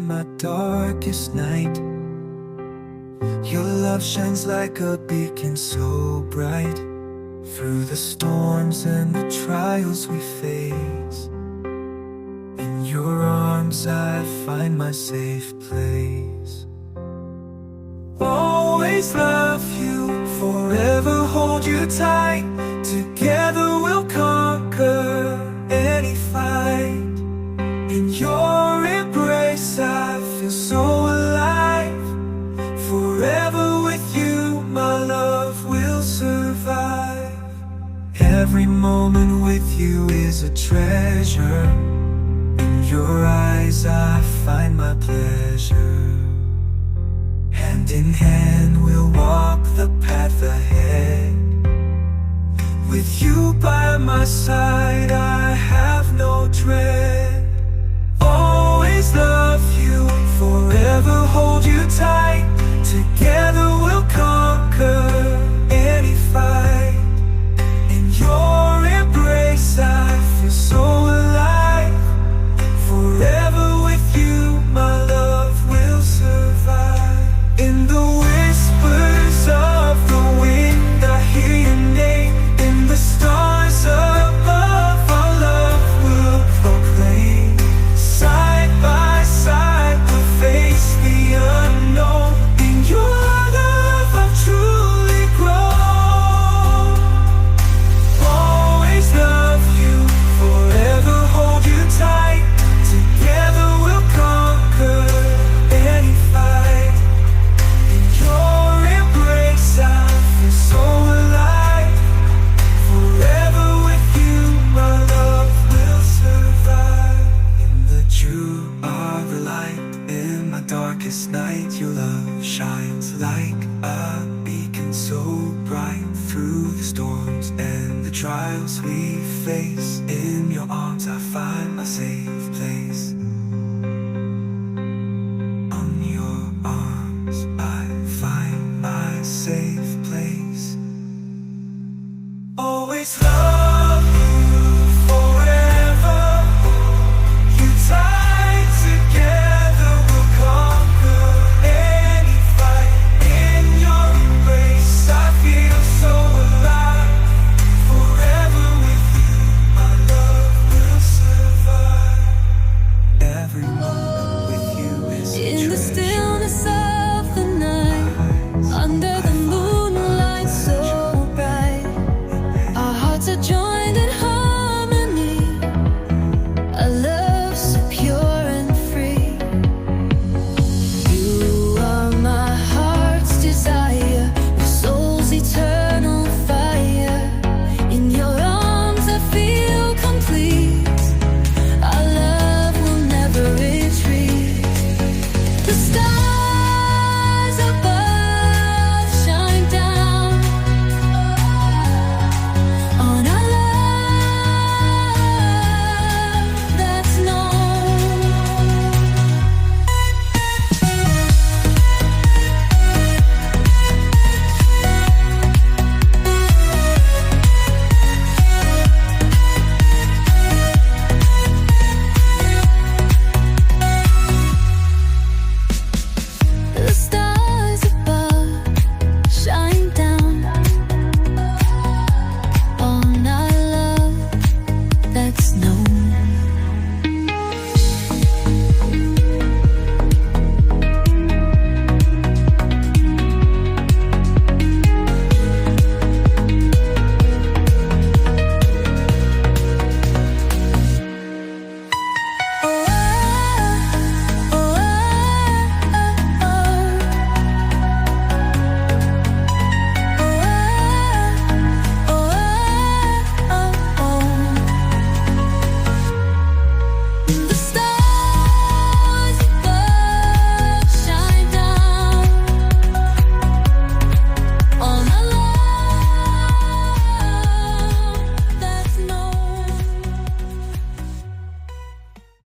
my darkest night. Your love shines like a beacon so bright. Through the storms and the trials we face, in your arms I find my safe place. Always love you, forever hold you tight. Together we'll conquer any fight. In your embrace I feel so alive. Forever with you my love will survive. Every moment with you is a treasure. In your eyes I find my pleasure. Hand in hand we'll walk the path ahead. With you by my side I have no dread. Always love you, forever hold you tight. Together we'll conquer any fight. In your embrace I feel so alive. Forever with you my love will survive. In the whispers of the wind I hear your name. In the stars above our love will proclaim. Side by side we'll face the unknown. In your love I've truly grown. Always love you, forever hold you tight. Together we'll conquer any fight. In your embrace I feel so alive. Forever with you my love will survive. In the dew of the light, in my darkest night, your love shines like a beacon so bright. Through the storms and the trials we face, in your arms I find my safe